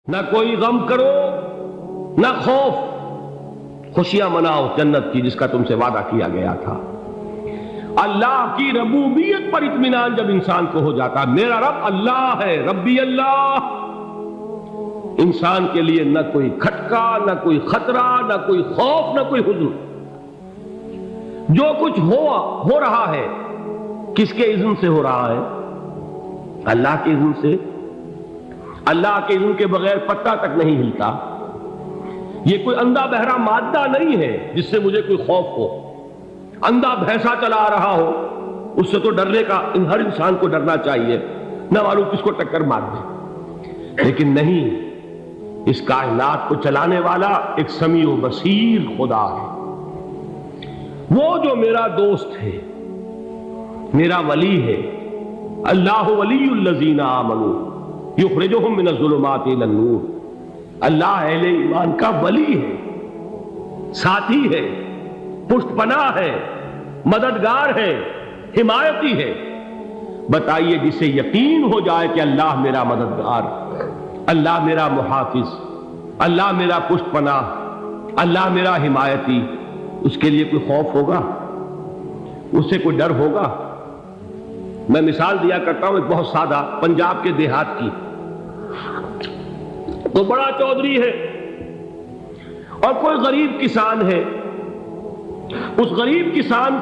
نہ کوئی غم کرو نہ خوف، خوشیاں مناؤ جنت کی جس کا تم سے وعدہ کیا گیا تھا۔ اللہ کی ربوبیت پر اطمینان جب انسان کو ہو جاتا، میرا رب اللہ ہے، ربی اللہ، انسان کے لیے نہ کوئی کھٹکا، نہ کوئی خطرہ، نہ کوئی خوف، نہ کوئی حزن۔ جو کچھ ہو رہا ہے کس کے اذن سے ہو رہا ہے؟ اللہ کے اذن سے۔ اللہ کے اذن کے بغیر پتہ تک نہیں ہلتا۔ یہ کوئی اندھا بہرا مادہ نہیں ہے جس سے مجھے کوئی خوف ہو۔ اندھا بھینسا چلا آ رہا ہو اس سے تو ڈرنے کا ہر انسان کو ڈرنا چاہیے، نہ معلوم کس کو ٹکر مار دے۔ لیکن نہیں، اس کائنات کو چلانے والا ایک سمیع و بصیر خدا ہے، وہ جو میرا دوست ہے، میرا ولی ہے۔ اللہ ولی الذین آمنوا یخرجہم من الظلمات الی النور۔ اللہ اہل ایمان کا ولی ہے، ساتھی ہے، پشت پناہ ہے، مددگار ہے، حمایتی ہے۔ بتائیے جسے یقین ہو جائے کہ اللہ میرا مددگار، اللہ میرا محافظ، اللہ میرا پشت پناہ، اللہ میرا حمایتی، اس کے لیے کوئی خوف ہوگا؟ اس سے کوئی ڈر ہوگا؟ میں مثال دیا کرتا ہوں ایک بہت سادہ، پنجاب کے دیہات کی۔ تو بڑا چودھری ہے اور کوئی غریب کسان ہے۔ اس غریب کسان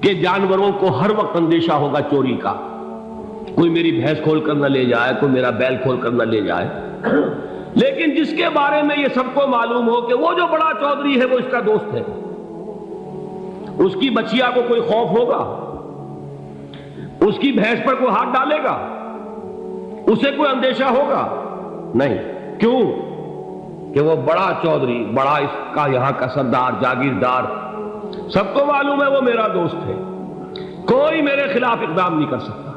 کے جانوروں کو ہر وقت اندیشہ ہوگا چوری کا، کوئی میری بھینس کھول کر نہ لے جائے، کوئی میرا بیل کھول کر نہ لے جائے۔ لیکن جس کے بارے میں یہ سب کو معلوم ہو کہ وہ جو بڑا چودھری ہے وہ اس کا دوست ہے، اس کی بچیا کو کوئی خوف ہوگا؟ اس کی بھینس پر کوئی ہاتھ ڈالے گا؟ اسے کوئی اندیشہ ہوگا؟ نہیں۔ کیوں؟ کہ وہ بڑا چودھری، بڑا اس کا یہاں کا سردار، جاگیردار، سب کو معلوم ہے وہ میرا دوست ہے، کوئی میرے خلاف اقدام نہیں کر سکتا۔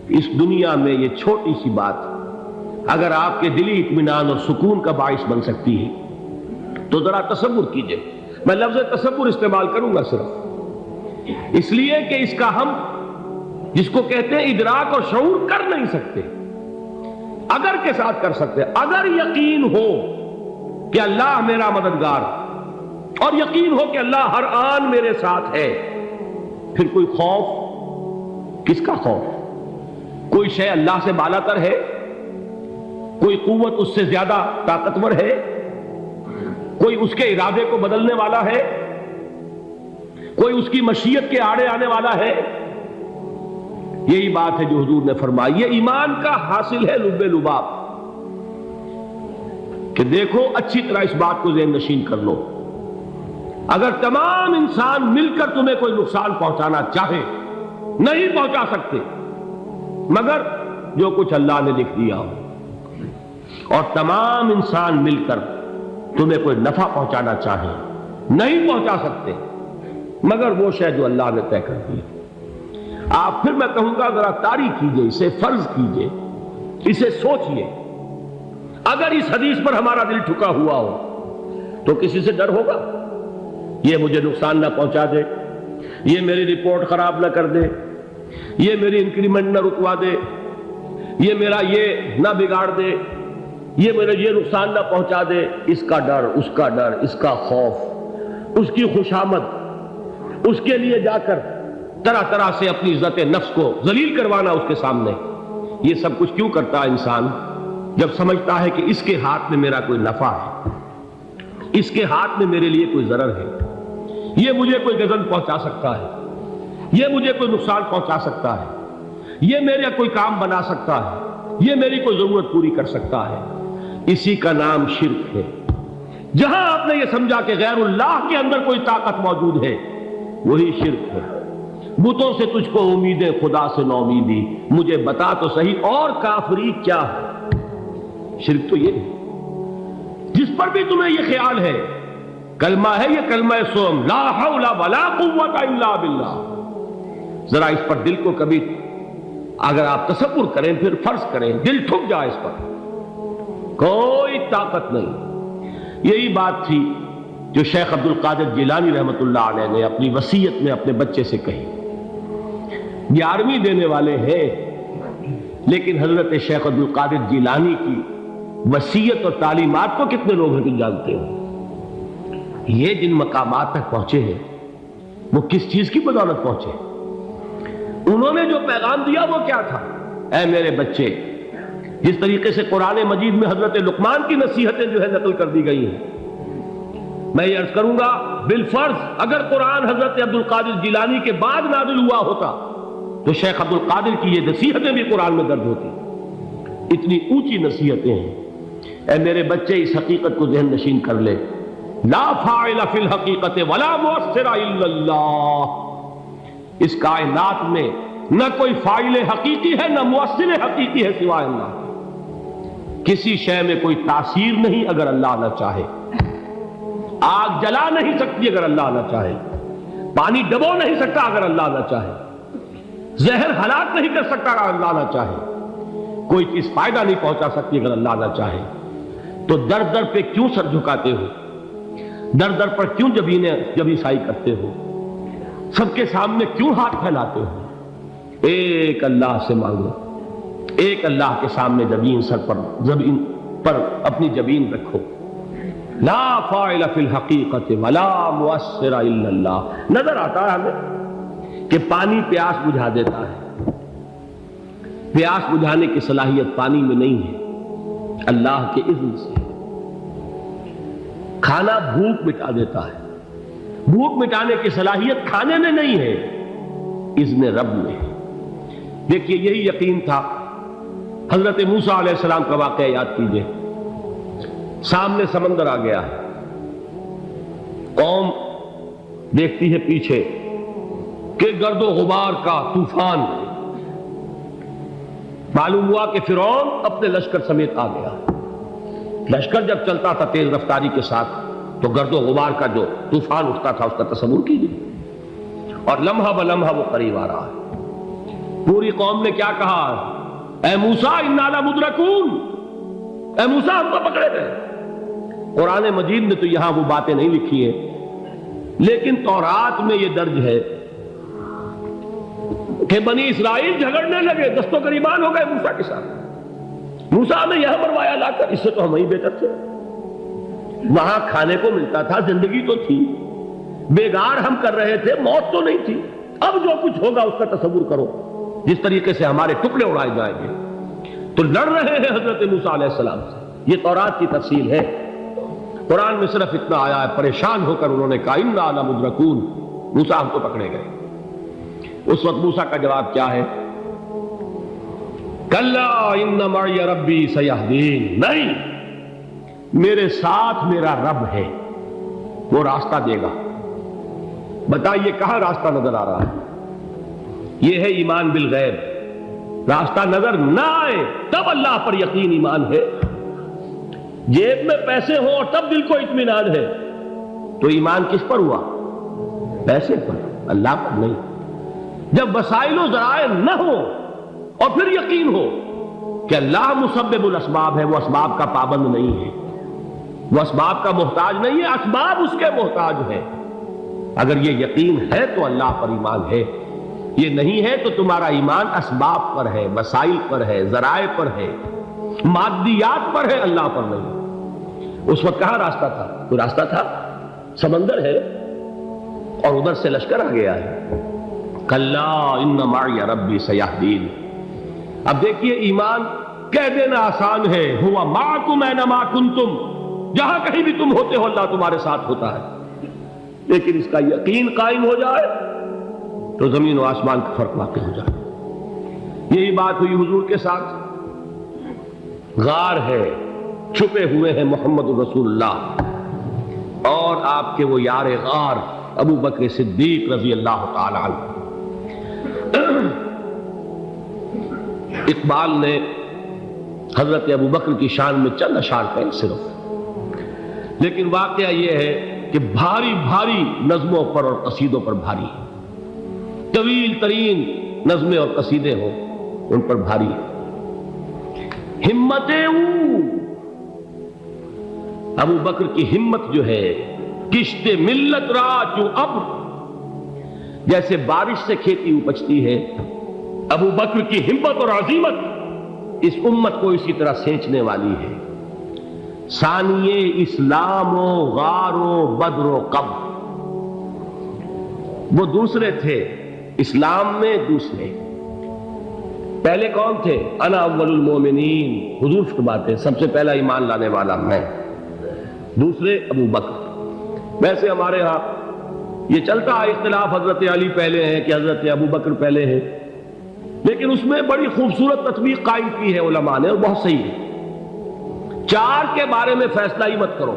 اس دنیا میں یہ چھوٹی سی بات اگر آپ کے دلی اطمینان اور سکون کا باعث بن سکتی ہے تو ذرا تصور کیجئے۔ میں لفظ تصور استعمال کروں گا صرف اس لیے کہ اس کا ہم جس کو کہتے ہیں ادراک اور شعور کر نہیں سکتے، اگر کے ساتھ کر سکتے۔ اگر یقین ہو کہ اللہ میرا مددگار اور یقین ہو کہ اللہ ہر آن میرے ساتھ ہے، پھر کوئی خوف؟ کس کا خوف؟ کوئی شے اللہ سے بالا تر ہے؟ کوئی قوت اس سے زیادہ طاقتور ہے؟ کوئی اس کے ارادے کو بدلنے والا ہے؟ کوئی اس کی مشیت کے آڑے آنے والا ہے؟ یہی بات ہے جو حضور نے فرمائی، یہ ایمان کا حاصل ہے لب لباب، کہ دیکھو اچھی طرح اس بات کو ذہن نشین کر لو، اگر تمام انسان مل کر تمہیں کوئی نقصان پہنچانا چاہے نہیں پہنچا سکتے، مگر جو کچھ اللہ نے لکھ دیا ہو، اور تمام انسان مل کر تمہیں کوئی نفع پہنچانا چاہے نہیں پہنچا سکتے، مگر وہ شے جو اللہ نے طے کر دی۔ آپ پھر میں کہوں گا ذرا طاری کیجئے، اسے فرض کیجئے، اسے سوچئے۔ اگر اس حدیث پر ہمارا دل ٹھکا ہوا ہو تو کسی سے ڈر ہوگا؟ یہ مجھے نقصان نہ پہنچا دے، یہ میری رپورٹ خراب نہ کر دے، یہ میری انکریمنٹ نہ رکوا دے، یہ میرا یہ نہ بگاڑ دے، یہ میرا یہ نقصان نہ پہنچا دے۔ اس کا ڈر، اس کا ڈر، اس کا خوف، اس کی خوشامد، اس کے لیے جا کر طرح طرح سے اپنی عزت نفس کو ذلیل کروانا اس کے سامنے، یہ سب کچھ کیوں کرتا ہے انسان؟ جب سمجھتا ہے کہ اس کے ہاتھ میں میرا کوئی نفع ہے، اس کے ہاتھ میں میرے لیے کوئی ضرر ہے، یہ مجھے کوئی غضب پہنچا سکتا ہے، یہ مجھے کوئی نقصان پہنچا سکتا ہے، یہ میرا کوئی کام بنا سکتا ہے، یہ میری کوئی ضرورت پوری کر سکتا ہے، اسی کا نام شرک ہے۔ جہاں آپ نے یہ سمجھا کہ غیر اللہ کے اندر کوئی طاقت موجود ہے، وہی شرک ہے۔ بتوں سے تجھ کو امیدیں، خدا سے نو امیدی، مجھے بتا تو صحیح اور کافری کیا ہے؟ شرک تو یہ ہے۔ جس پر بھی تمہیں یہ خیال ہے، کلمہ ہے یہ کلمہ سوم، لا حول ولا قوت الا باللہ، ذرا اس پر دل کو کبھی اگر آپ تصور کریں، پھر فرض کریں، دل ٹھک جائے اس پر، کوئی طاقت نہیں۔ یہی بات تھی جو شیخ عبد القادر جیلانی رحمۃ اللہ علیہ نے اپنی وصیت میں اپنے بچے سے کہی۔ 11ویں دینے والے ہیں، لیکن حضرت شیخ عبد القادر جیلانی کی وصیت اور تعلیمات کو کتنے لوگ ہیں جانتے ہو؟ یہ جن مقامات تک پہنچے ہیں وہ کس چیز کی بدولت پہنچے؟ انہوں نے جو پیغام دیا وہ کیا تھا؟ اے میرے بچے، جس طریقے سے قرآن مجید میں حضرت لقمان کی نصیحتیں جو ہے نقل کر دی گئی ہیں، میں یہ عرض کروں گا بالفرض اگر قرآن حضرت عبد القادر جیلانی کے بعد نازل ہوا ہوتا تو شیخ عبد القادر کی یہ نصیحتیں بھی قرآن میں درج ہوتی۔ اتنی اونچی نصیحتیں ہیں۔ اے میرے بچے، اس حقیقت کو ذہن نشین کر لے، لا فاعل فی الحقیقت ولا مؤثر الا اللہ۔ اس کائنات میں نہ کوئی فاعل حقیقی ہے نہ مؤثر حقیقی ہے سوائے اللہ۔ کسی شے میں کوئی تاثیر نہیں اگر اللہ نہ چاہے۔ آگ جلا نہیں سکتی اگر اللہ نہ چاہے، پانی ڈبو نہیں سکتا اگر اللہ نہ چاہے، زہر ہلاک نہیں کر سکتا اگر اللہ نہ چاہے، کوئی چیز فائدہ نہیں پہنچا سکتی اگر اللہ نہ چاہے۔ تو در در پہ کیوں سر جھکاتے ہو؟ در در پر کیوں جبیں سائی کرتے ہو؟ سب کے سامنے کیوں ہاتھ پھیلاتے ہو؟ ایک اللہ سے مانگو، ایک اللہ کے سامنے زمین پر اپنی جبین رکھو۔ لا فاعل فی الحقیقت ولا مؤثر الا اللہ۔ نظر آتا ہے ہمیں کہ پانی پیاس بجھا دیتا ہے، پیاس بجھانے کی صلاحیت پانی میں نہیں ہے، اللہ کے اذن سے۔ کھانا بھوک مٹا دیتا ہے، بھوک مٹانے کی صلاحیت کھانے میں نہیں ہے، اذن رب میں ہے۔ دیکھیے یہی یقین تھا حضرت موسیٰ علیہ السلام کا واقعہ یاد کیجئے۔ سامنے سمندر آ گیا ہے، قوم دیکھتی ہے پیچھے کہ گرد و غبار کا طوفان۔ معلوم ہوا کہ فرعون اپنے لشکر سمیت آ گیا۔ لشکر جب چلتا تھا تیز رفتاری کے ساتھ تو گرد و غبار کا جو طوفان اٹھتا تھا اس کا تصور کیجیے، اور لمحہ بلمحہ وہ قریب آ رہا ہے۔ پوری قوم نے کیا کہا؟ اے موسیٰ انا لمدرکون، اے موسیٰ ہم کو پکڑے گئے۔ قرآن مجید نے تو یہاں وہ باتیں نہیں لکھی ہیں، لیکن تورات میں یہ درج ہے کہ بنی اسرائیل جھگڑنے لگے، دست و گریبان ہو گئے موسیٰ کے ساتھ۔ موسیٰ نے یہاں مروایا لا کر، اس سے تو ہم ہی بہتر تھے، وہاں کھانے کو ملتا تھا، زندگی تو تھی، بیگار ہم کر رہے تھے، موت تو نہیں تھی۔ اب جو کچھ ہوگا اس کا تصور کرو، جس طریقے سے ہمارے ٹکڑے اڑائے جائیں گے۔ تو لڑ رہے ہیں حضرت موسیٰ علیہ السلام سے۔ یہ تورات کی تفصیل ہے، قرآن میں صرف اتنا آیا ہے، پریشان ہو کر انہوں نے کہا انا لمدرکون، موسیٰ ہم کو پکڑے گئے۔ اس وقت موسیٰ کا جواب کیا ہے؟ کلا ان معی ربی سیہدین، نہیں، میرے ساتھ میرا رب ہے، وہ راستہ دے گا۔ بتائیے کہاں راستہ نظر آ رہا ہے؟ یہ ہے ایمان بالغیب۔ راستہ نظر نہ آئے تب اللہ پر یقین ایمان ہے۔ جیب میں پیسے ہوں اور تب دل کو اطمینان ہے تو ایمان کس پر ہوا؟ پیسے پر، اللہ پر نہیں۔ جب وسائل و ذرائع نہ ہو اور پھر یقین ہو کہ اللہ مسبب الاسباب ہے، وہ اسباب کا پابند نہیں ہے، وہ اسباب کا محتاج نہیں ہے، اسباب اس کے محتاج ہے۔ اگر یہ یقین ہے تو اللہ پر ایمان ہے، یہ نہیں ہے تو تمہارا ایمان اسباب پر ہے، وسائل پر ہے، ذرائع پر ہے، مادیات پر ہے، اللہ پر نہیں۔ اس وقت کہاں راستہ تھا؟ کوئی راستہ تھا؟ سمندر ہے اور ادھر سے لشکر آ گیا ہے۔ کلا ان معی ربی سیہدین۔ اب دیکھیے ایمان کہہ دینا آسان ہے، ہوا معکم اینما کنتم، جہاں کہیں بھی تم ہوتے ہو اللہ تمہارے ساتھ ہوتا ہے، لیکن اس کا یقین قائم ہو جائے تو زمین و آسمان کا فرق واقع ہو جائے۔ یہی بات ہوئی حضور کے ساتھ۔ غار ہے، چھپے ہوئے ہیں محمد رسول اللہ اور آپ کے وہ یار غار ابو بکر صدیق رضی اللہ تعالی عنہ۔ اقبال نے حضرت ابو بکر کی شان میں چند اشعار کہیں صرف، لیکن واقعہ یہ ہے کہ بھاری بھاری نظموں پر اور قصیدوں پر بھاری ہے، طویل ترین نظمیں اور قصیدے ہوں ان پر بھاری ہے۔ ہمتیں ابو بکر کی ہمت جو ہے، کشت ملت را چوں ابر، جیسے بارش سے کھیتی اپجتی ہے، ابو بکر کی ہمت اور عزیمت اس امت کو اسی طرح سینچنے والی ہے۔ ثانیے اسلام و غار و بدر و قبر، وہ دوسرے تھے اسلام میں، دوسرے پہلے کون تھے؟ انا اول المومنین، حضور فرماتے سب سے پہلا ایمان لانے والا میں، دوسرے ابو بکر۔ ویسے ہمارے ہاں یہ چلتا ہے اختلاف، حضرت علی پہلے ہیں کہ حضرت ابو بکر پہلے ہیں، لیکن اس میں بڑی خوبصورت تطبیق قائم کی ہے علماء نے، اور بہت صحیح ہے۔ چار کے بارے میں فیصلہ ہی مت کرو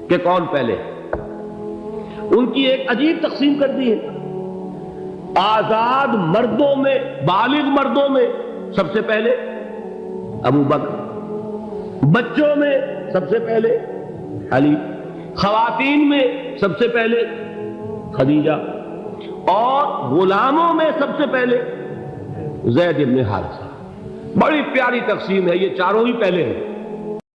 کہ کون پہلے، ان کی ایک عجیب تقسیم کر دی ہے۔ آزاد مردوں میں، بالغ مردوں میں سب سے پہلے ابو بکر، بچوں میں سب سے پہلے علی، خواتین میں سب سے پہلے خدیجہ، اور غلاموں میں سب سے پہلے زید بن حارثہ۔ بڑی پیاری تقسیم ہے، یہ چاروں ہی پہلے ہیں۔